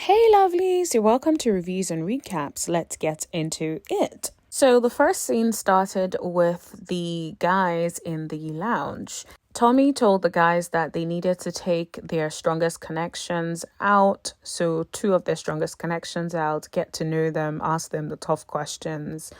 Hey lovelies, you're welcome to reviews and recaps. Let's get into it. So the first scene started with the guys in the lounge. Tommy told the guys that they needed to take their strongest connections out. So two of their strongest connections out, get to know them, ask them the tough questions.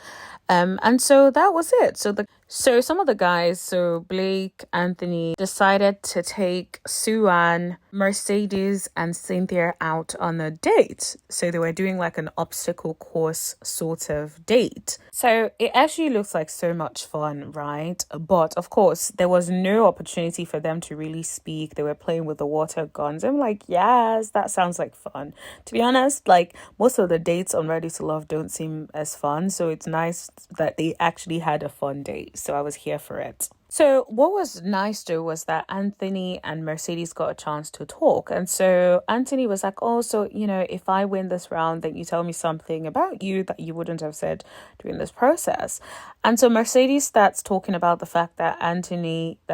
And so that was it. So some of the guys, so Blake, Anthony, decided to take Sue-Ann, Mercedes, and Cynthia out on a date. So they were doing like an obstacle course sort of date. So it actually looks like so much fun, right? But of course, there was no opportunity for them to really speak. They were playing with the water guns. I'm like, yes, that sounds like fun. To be honest, like most of the dates on Ready to Love don't seem as fun. So it's nice that they actually had a fun date. So I was here for it. So what was nice though was that Anthony and Mercedes got a chance to talk. And so Anthony was like, oh, so, if I win this round, then you tell me something about you that you wouldn't have said during this process. And so Mercedes starts talking about the fact that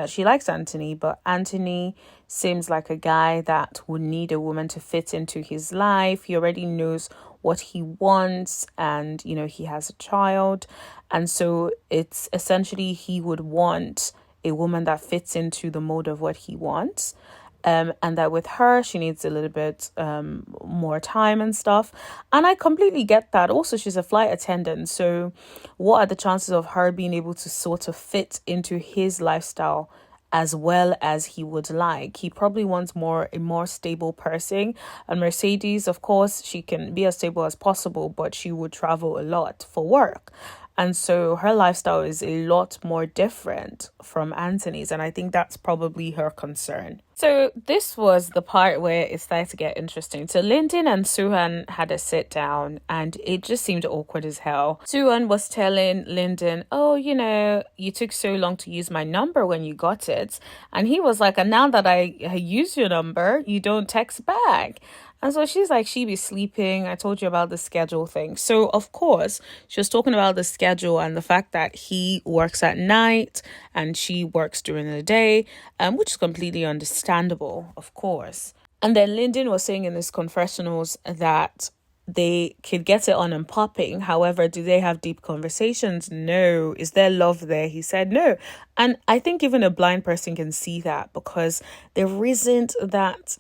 she likes Anthony, but Anthony seems like a guy that would need a woman to fit into his life. He already knows what he wants, and he has a child, and so it's essentially he would want a woman that fits into the mode of what he wants, and that with her she needs a little bit more time and stuff. And I completely get that. Also, she's a flight attendant, so what are the chances of her being able to sort of fit into his lifestyle as well as he would like? He probably wants a more stable person. And Mercedes, of course, she can be as stable as possible, but she would travel a lot for work. And so her lifestyle is a lot more different from Anthony's. And I think that's probably her concern. So this was the part where it started to get interesting. So Lyndon and Sue-Ann had a sit down and it just seemed awkward as hell. Sue-Ann was telling Lyndon, oh, you took so long to use my number when you got it. And he was like, and now that I use your number, you don't text back. And so she's like, she be sleeping. I told you about the schedule thing. So, of course, she was talking about the schedule and the fact that he works at night and she works during the day, which is completely understandable, of course. And then Lyndon was saying in his confessionals that they could get it on and popping. However, do they have deep conversations? No. Is there love there? He said no. And I think even a blind person can see that because there isn't that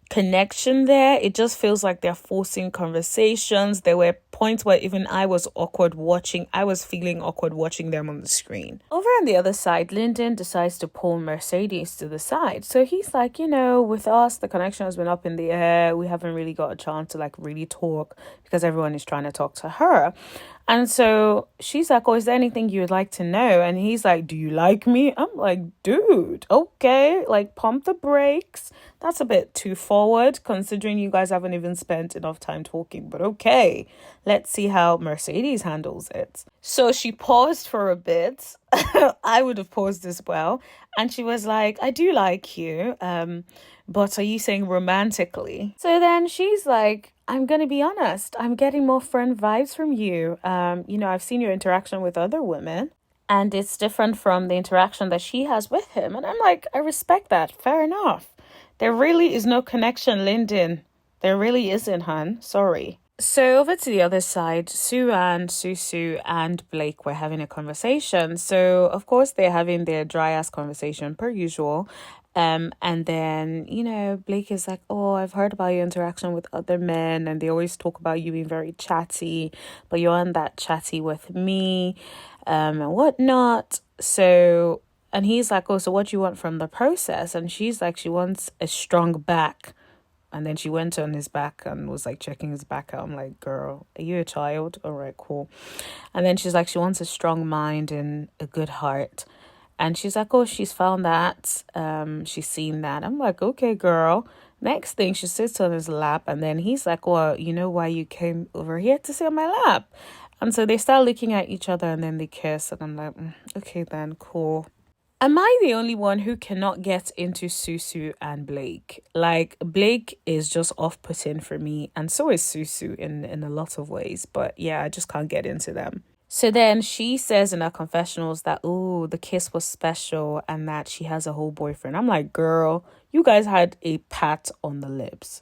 connection there. It just feels like they're forcing conversations. There were points where even I was feeling awkward watching them on the screen. Over on the other side, Lyndon decides to pull Mercedes to the side. So he's like, with us, the connection has been up in the air. We haven't really got a chance to really talk because everyone is trying to talk to her. And so she's like, oh, is there anything you would like to know? And he's like, do you like me? I'm like, dude, okay, pump the brakes. That's a bit too forward considering you guys haven't even spent enough time talking. But okay, let's see how Mercedes handles it. So she paused for a bit. I would have paused as well. And she was like, I do like you. But are you saying romantically? So then she's like, I'm going to be honest. I'm getting more friend vibes from you. I've seen your interaction with other women and it's different from the interaction that she has with him. And I'm like, I respect that. Fair enough. There really is no connection, Lyndon. There really isn't, hun. Sorry. So over to the other side, Sue-Ann, Susu, and Blake were having a conversation. So, of course, they're having their dry-ass conversation per usual. And then, Blake is like, oh, I've heard about your interaction with other men. And they always talk about you being very chatty. But you aren't that chatty with me and whatnot. So, and he's like, oh, so what do you want from the process? And she's like, she wants a strong back. And then she went on his back and was checking his back out. I'm like, girl, are you a child? All right, cool. And then she's like, she wants a strong mind and a good heart. And she's like, oh, she's found that. She's seen that. I'm like, okay, girl. Next thing, she sits on his lap. And then he's like, well, you know why you came over here to sit on my lap? And so they start looking at each other and then they kiss. And I'm like, okay, then, cool. Am I the only one who cannot get into Susu and Blake? Blake is just off-putting for me. And so is Susu in a lot of ways. But yeah, I just can't get into them. So then she says in her confessionals that, oh, the kiss was special and that she has a whole boyfriend. I'm like, girl, you guys had a pat on the lips.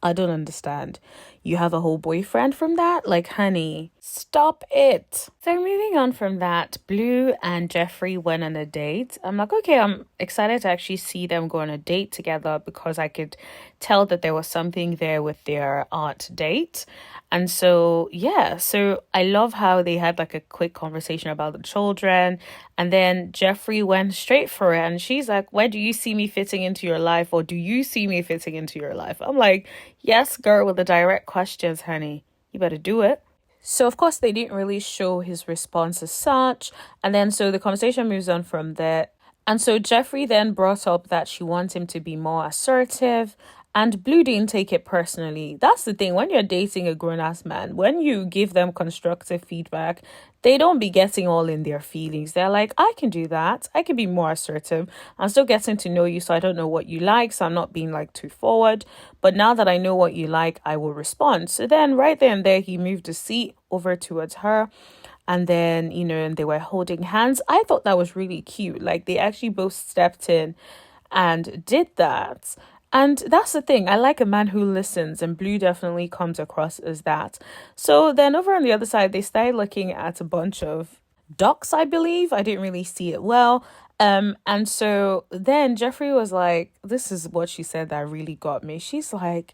I don't understand. You have a whole boyfriend from that? Like, honey, stop it. So moving on from that, Blue and Jeffrey went on a date. I'm like, okay, I'm excited to actually see them go on a date together because I could tell that there was something there with their art date. And so, yeah, so I love how they had like a quick conversation about the children. And then Jeffrey went straight for it. And she's like, where do you see me fitting into your life? Or do you see me fitting into your life? I'm like, yes, girl, with the direct questions, honey. You better do it. So, of course, they didn't really show his response as such. And then, so the conversation moves on from there. And so Jeffrey then brought up that she wants him to be more assertive. And Blue didn't take it personally. That's the thing. When you're dating a grown ass man, when you give them constructive feedback, they don't be getting all in their feelings. They're like, I can do that. I can be more assertive. I'm still getting to know you, so I don't know what you like. So I'm not being like too forward. But now that I know what you like, I will respond. So then right there and there, he moved the seat over towards her. And then, and they were holding hands. I thought that was really cute. Like they actually both stepped in and did that. And that's the thing. I like a man who listens, and Blue definitely comes across as that. So then over on the other side, they started looking at a bunch of ducks, I believe. I didn't really see it well. And so then Jeffrey was like, this is what she said that really got me. She's like,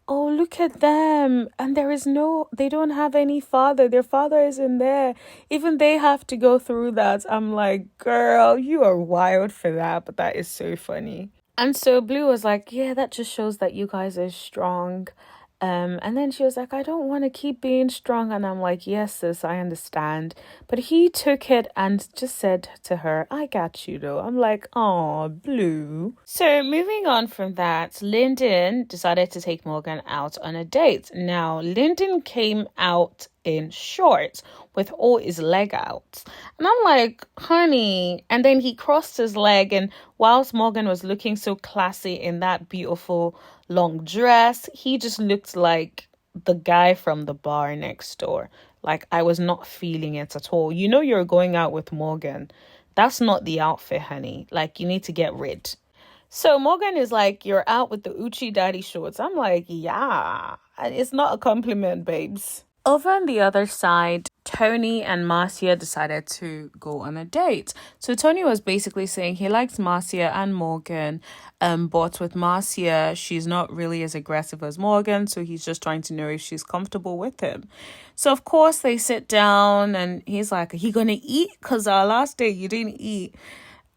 oh, look at them. And they don't have any father. Their father isn't there. Even they have to go through that. I'm like, girl, you are wild for that. But that is so funny. And so Blue was like, yeah, that just shows that you guys are strong. And then she was like, I don't want to keep being strong. And I'm like, yes, sis, I understand. But he took it and just said to her, I got you though. I'm like, oh, Blue. So moving on from that, Lyndon decided to take Morgan out on a date. Now, Lyndon came out in shorts with all his leg out. And I'm like, honey. And then he crossed his leg. And whilst Morgan was looking so classy in that beautiful long dress, he just looked like the guy from the bar next door. Like I was not feeling it at all. You're going out with Morgan. That's not the outfit, honey. Like you need to get rid. So Morgan is like, you're out with the Uchi daddy shorts. I'm like, yeah. And it's not a compliment, babes. Over on the other side, Tony and Marcia decided to go on a date. So Tony was basically saying he likes Marcia and Morgan, but with Marcia, she's not really as aggressive as Morgan, so he's just trying to know if she's comfortable with him. So of course they sit down and he's like, are you gonna eat? Because our last date you didn't eat.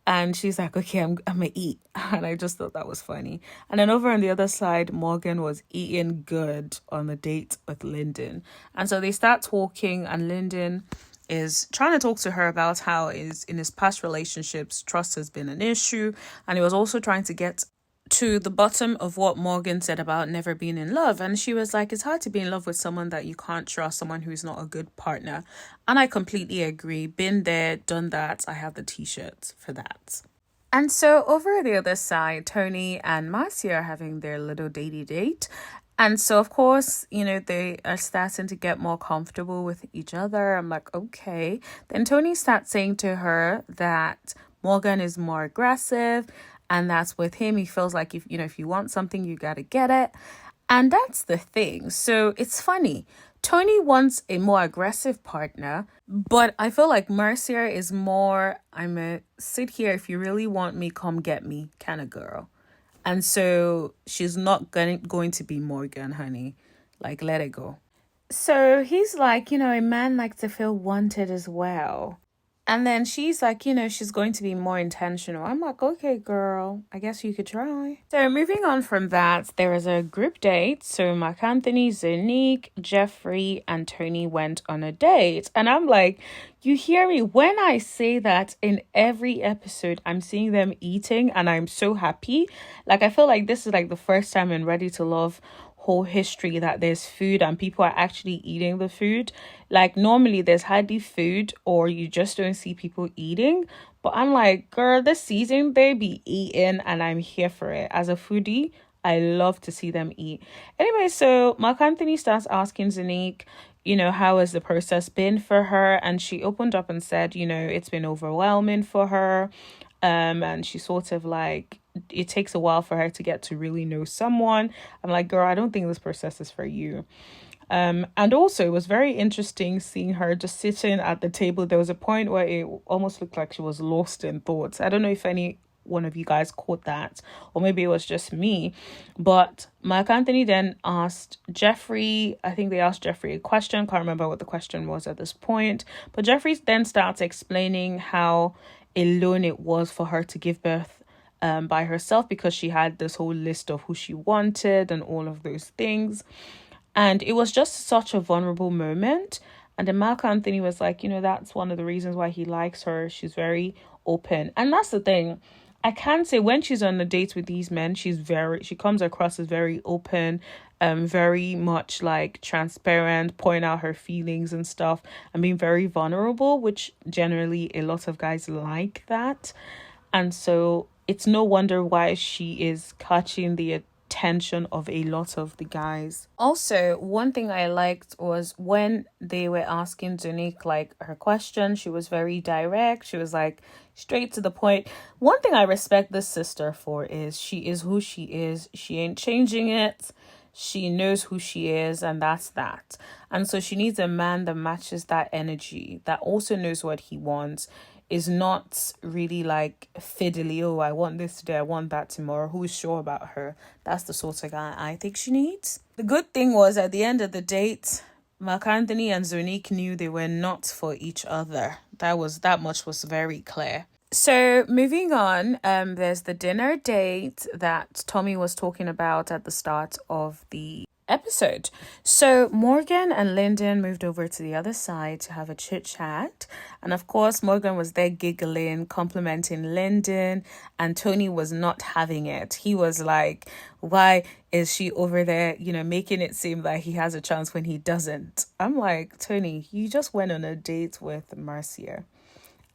And she's like, okay, I'm gonna eat. And I just thought that was funny. And then over on the other side, Morgan was eating good on the date with Lyndon. And so they start talking, and Lyndon is trying to talk to her about how in his past relationships, trust has been an issue. And he was also trying to get to the bottom of what Morgan said about never being in love. And she was like, it's hard to be in love with someone that you can't trust, someone who's not a good partner. And I completely agree. Been there, done that. I have the t-shirts for that. And so over the other side, Tony and Marcia are having their little datey date. And so, of course, they are starting to get more comfortable with each other. I'm like, okay. Then Tony starts saying to her that Morgan is more aggressive. And that's with him. He feels like if you want something, you got to get it. And that's the thing. So it's funny. Tony wants a more aggressive partner, but I feel like Marcia is more, I'm a sit here. If you really want me, come get me kind of girl. And so she's not going to be Morgan, honey. Like, let it go. So he's like, a man likes to feel wanted as well. And then she's like, she's going to be more intentional. I'm like, okay, girl, I guess you could try. So moving on from that, there was a group date. So Mark Anthony, Zanique, Jeffrey, and Tony went on a date. And I'm like, you hear me? When I say that in every episode, I'm seeing them eating and I'm so happy. Like, I feel like this is like the first time in Ready to Love whole history that there's food and people are actually eating the food. Like normally there's hardly food or you just don't see people eating, but I'm like, girl, this season they be eating and I'm here for it. As a foodie, I love to see them eat. Anyway, so Mark Anthony starts asking Zanique, how has the process been for her? And she opened up and said, it's been overwhelming for her. And she sort of like, it takes a while for her to get to really know someone. I'm like, girl, I don't think this process is for you. And also, it was very interesting seeing her just sitting at the table. There was a point where it almost looked like she was lost in thoughts. I don't know if any one of you guys caught that, or maybe it was just me. But Mark Anthony then asked Jeffrey, I think they asked Jeffrey a question. Can't remember what the question was at this point. But Jeffrey then starts explaining how alone it was for her to give birth by herself, because she had this whole list of who she wanted and all of those things. And it was just such a vulnerable moment. And then Mark Anthony was like, that's one of the reasons why he likes her. She's very open. And that's the thing. I can say when she's on the dates with these men, she comes across as very open, very much like transparent, point out her feelings and stuff, and being very vulnerable, which generally a lot of guys like that. And so it's no wonder why she is catching the attention of a lot of the guys. Also, one thing I liked was when they were asking Dunique like her question, she was very direct. She was like straight to the point. One thing I respect this sister for is she is who she is. She ain't changing it. She knows who she is, and that's that. And so she needs a man that matches that energy, that also knows what he wants, is not really like fiddly, oh, I want this today, I want that tomorrow, who is sure about her. That's the sort of guy I think she needs. The good thing was, at the end of the date, Mark Anthony and Zonique knew they were not for each other. That much was very clear. So moving on, there's the dinner date that Tommy was talking about at the start of the episode. So Morgan and Lyndon moved over to the other side to have a chit chat, and of course Morgan was there giggling, complimenting Lyndon, and Tony was not having it. He was like, why is she over there, making it seem like he has a chance when he doesn't? I'm like, Tony, you just went on a date with Marcia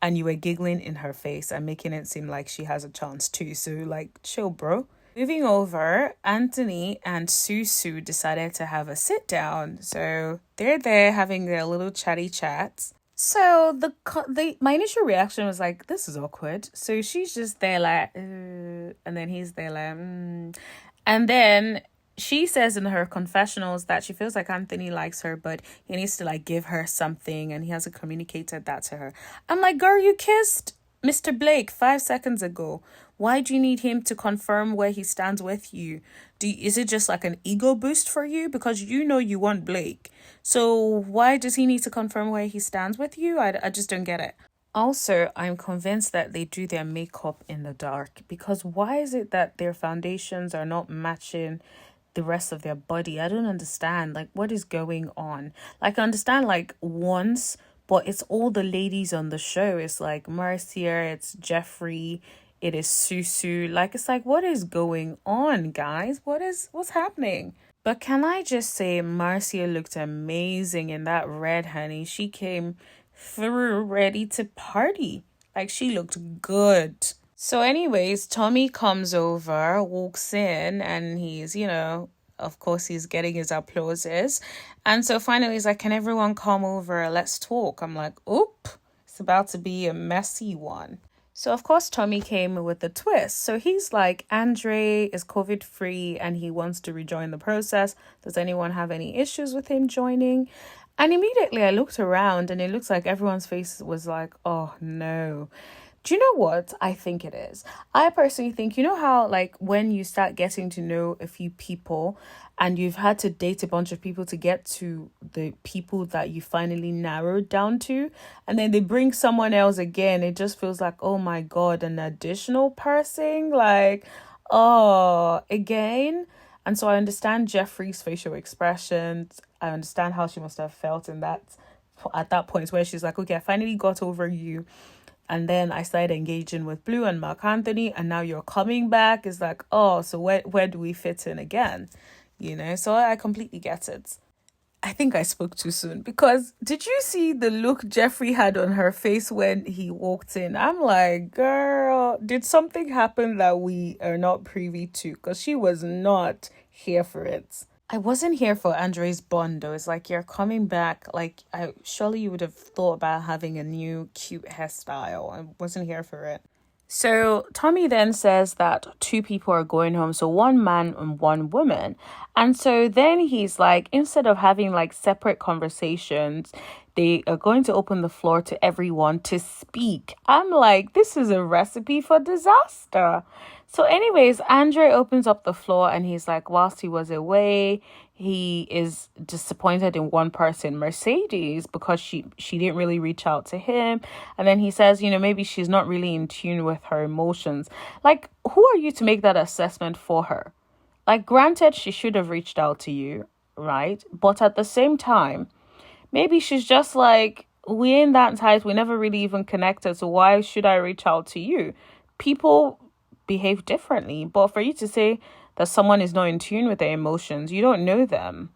and you were giggling in her face and making it seem like she has a chance too. So like, chill, bro. Moving over, Anthony and Susu decided to have a sit down. So they're there having their little chatty chats. So my initial reaction was like, this is awkward. So she's just there like, and then he's there like, And then she says in her confessionals that she feels like Anthony likes her, but he needs to like give her something, and he hasn't communicated that to her. I'm like, girl, you kissed Mr. Blake 5 seconds ago. Why do you need him to confirm where he stands with you? Is it just like an ego boost for you? Because you want Blake. So why does he need to confirm where he stands with you? I just don't get it. Also, I'm convinced that they do their makeup in the dark, because why is it that their foundations are not matching the rest of their body? I don't understand. Like, what is going on? Like, I understand like once, but it's all the ladies on the show. It's like Marcia, it's Jeffrey, it is Susu. Like, it's like, what is going on, guys? What's happening? But can I just say, Marcia looked amazing in that red, honey. She came through ready to party. Like, she looked good. So anyways, Tommy comes over, walks in, and he's, of course, he's getting his applauses. And so finally he's like, can everyone come over? Let's talk. I'm like, oop, it's about to be a messy one. So, of course, Tommy came with a twist. So he's like, Andre is COVID-free and he wants to rejoin the process. Does anyone have any issues with him joining? And immediately I looked around and it looks like everyone's face was like, oh, no. Do you know what I think it is? I personally think, how like when you start getting to know a few people and you've had to date a bunch of people to get to the people that you finally narrowed down to, and then they bring someone else again, it just feels like, oh my God, an additional person, like, oh, again. And so I understand Jeffrey's facial expressions. I understand how she must have felt at that point where she's like, okay, I finally got over you. And then I started engaging with Blue and Mark Anthony, and now you're coming back. It's like, oh, so where do we fit in again? So I completely get it. I think I spoke too soon, because did you see the look Jeffrey had on her face when he walked in? I'm like, girl, did something happen that we are not privy to? Because she was not here for it. I wasn't here for Andre's bond though. It's like, you're coming back. Like, surely you would have thought about having a new cute hairstyle. I wasn't here for it. So Tommy then says that two people are going home, so one man and one woman. And so then he's like, instead of having like separate conversations, they are going to open the floor to everyone to speak. I'm like, this is a recipe for disaster. So, anyways, Andre opens up the floor and he's like, whilst he was away, he is disappointed in one person, Mercedes, because she didn't really reach out to him. And then he says, maybe she's not really in tune with her emotions. Like, who are you to make that assessment for her? Like, granted, she should have reached out to you, right? But at the same time, maybe she's just like, we ain't that tight. We never really even connected. So why should I reach out to you? People behave differently. But for you to say that someone is not in tune with their emotions, you don't know them.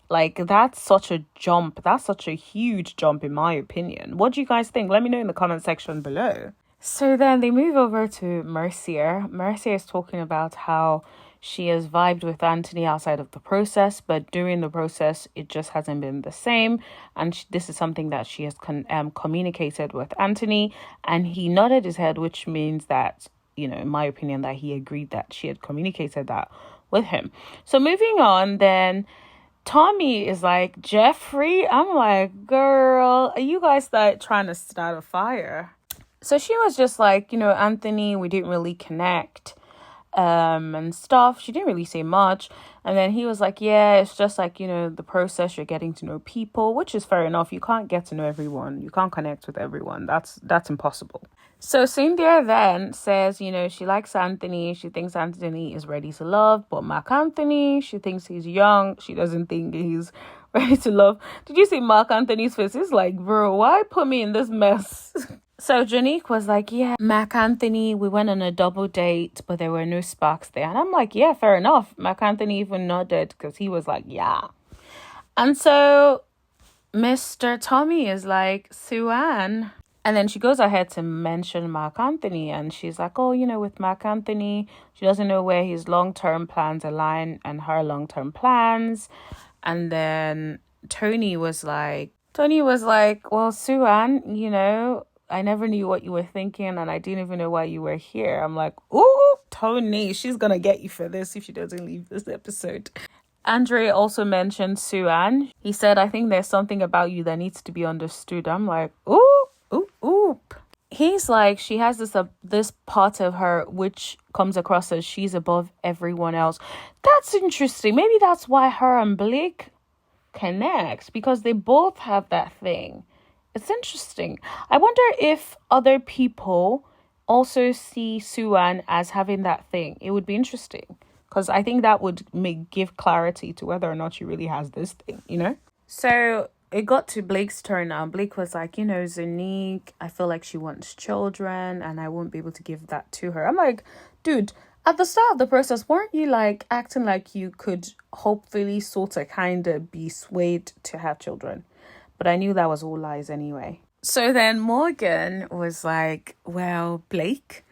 Like, that's such a jump. That's such a huge jump, in my opinion. What do you guys think? Let me know in the comment section below. So then they move over to Mercier. Mercier is talking about how she has vibed with Anthony outside of the process, but during the process, it just hasn't been the same. And this is something that she has communicated with Anthony, and he nodded his head, which means that, in my opinion, that he agreed that she had communicated that with him. So moving on, then Tommy is like, Jeffrey. I'm like, girl, are you guys trying to start a fire? So she was just like, Anthony, we didn't really connect. And stuff. She didn't really say much. And then he was like, yeah, it's just like, the process, you're getting to know people, which is fair enough. You can't get to know everyone. You can't connect with everyone. That's impossible. So Cynthia then says, she likes Anthony. She thinks Anthony is ready to love. But Mark Anthony, she thinks he's young. She doesn't think he's ready to love. Did you see Mark Anthony's face? He's like, bro, why put me in this mess? So Janique was like, yeah, Mac Anthony, we went on a double date, but there were no sparks there. And I'm like, yeah, fair enough. Mac Anthony even nodded because he was like, yeah. And so Mr. Tommy is like, Sue-Ann. And then she goes ahead to mention Mark Anthony. And she's like, oh, with Mark Anthony, she doesn't know where his long-term plans align and her long-term plans. And then Tony was like, well, Sue-Ann, I never knew what you were thinking, and I didn't even know why you were here. I'm like, ooh, Tony, she's gonna get you for this if she doesn't leave this episode. Andre also mentioned Sue-Ann. He said, I think there's something about you that needs to be understood. I'm like, ooh. He's like, she has this part of her which comes across as she's above everyone else. That's interesting. Maybe that's why her and Blake connect, because they both have that thing. It's interesting. I wonder if other people also see Sue-Ann as having that thing. It would be interesting, because I think that would give clarity to whether or not she really has this thing, So it got to Blake's turn now. Blake was like, Zanique, I feel like she wants children and I won't be able to give that to her. I'm like, dude, at the start of the process, weren't you like acting like you could hopefully sort of kind of be swayed to have children? But I knew that was all lies anyway. So then Morgan was like, well, Blake,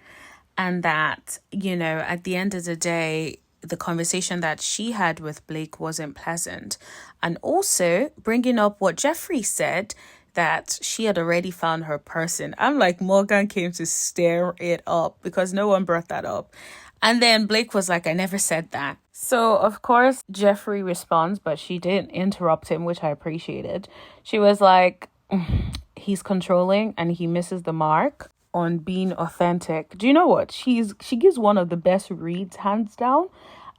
and that, at the end of the day, the conversation that she had with Blake wasn't pleasant. And also bringing up what Jeffrey said, that she had already found her person. I'm like, Morgan came to stir it up because no one brought that up. And then Blake was like, I never said that. So, of course, Jeffrey responds, but she didn't interrupt him, which I appreciated. She was like, he's controlling and he misses the mark on being authentic. Do you know what? She gives one of the best reads, hands down.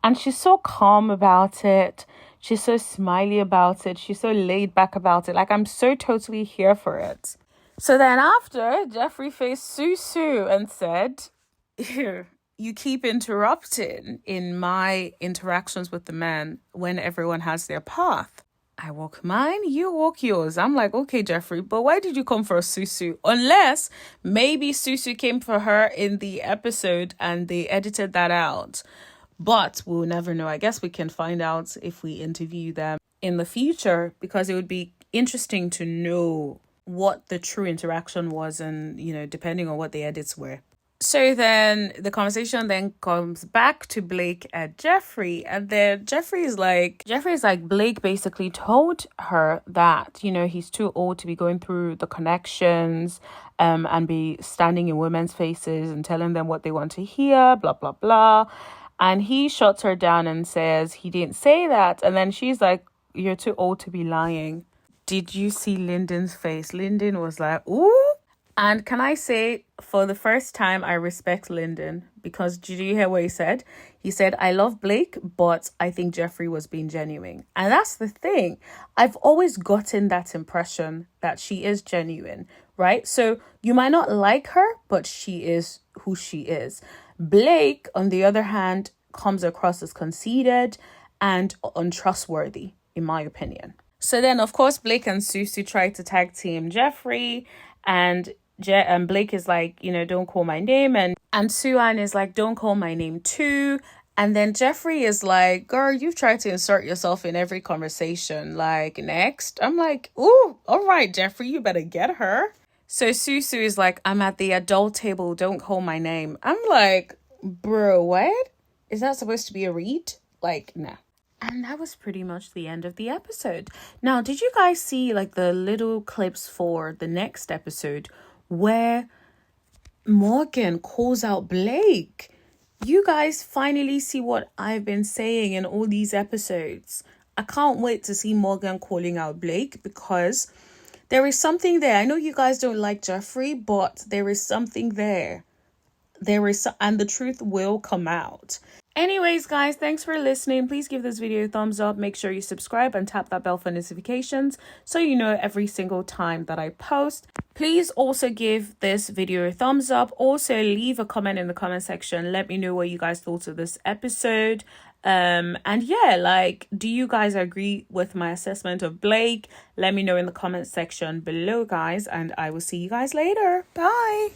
And she's so calm about it. She's so smiley about it. She's so laid back about it. Like, I'm so totally here for it. So then after, Jeffrey faced Sue and said, you keep interrupting in my interactions with the men when everyone has their path. I walk mine, you walk yours. I'm like, okay, Jeffrey, but why did you come for Susu? Unless maybe Susu came for her in the episode and they edited that out. But we'll never know. I guess we can find out if we interview them in the future, because it would be interesting to know what the true interaction was and, depending on what the edits were. So then the conversation then comes back to Blake and Jeffrey. And then Jeffrey is like, Blake basically told her that, he's too old to be going through the connections, and be standing in women's faces and telling them what they want to hear, blah, blah, blah. And he shuts her down and says he didn't say that. And then she's like, you're too old to be lying. Did you see Lyndon's face? Lyndon was like, ooh. And can I say, for the first time, I respect Lyndon, because did you hear what he said? He said, I love Blake, but I think Jeffrey was being genuine. And that's the thing. I've always gotten that impression that she is genuine, right? So you might not like her, but she is who she is. Blake, on the other hand, comes across as conceited and untrustworthy, in my opinion. So then, of course, Blake and Susie try to tag team Jeffrey, and Blake is like, don't call my name, and Sue-Ann is like, don't call my name too. And then Jeffrey is like, girl, you've tried to insert yourself in every conversation. Like, next. I'm like, ooh, all right, Jeffrey, you better get her. So Susu is like, I'm at the adult table, don't call my name. I'm like, bro, what? Is that supposed to be a read? Like, nah. And that was pretty much the end of the episode. Now, did you guys see like the little clips for the next episode where Morgan calls out Blake? You guys finally see what I've been saying in all these episodes. I can't wait to see Morgan calling out Blake, because there is something there. I know you guys don't like Jeffrey, but there is something there. And the truth will come out. Anyways, guys, thanks for listening. Please give this video a thumbs up. Make sure you subscribe and tap that bell for notifications so you know every single time that I post. Please also give this video a thumbs up. Also, leave a comment in the comment section. Let me know what you guys thought of this episode. And yeah, like, do you guys agree with my assessment of Blake? Let me know in the comment section below, guys, and I will see you guys later. Bye.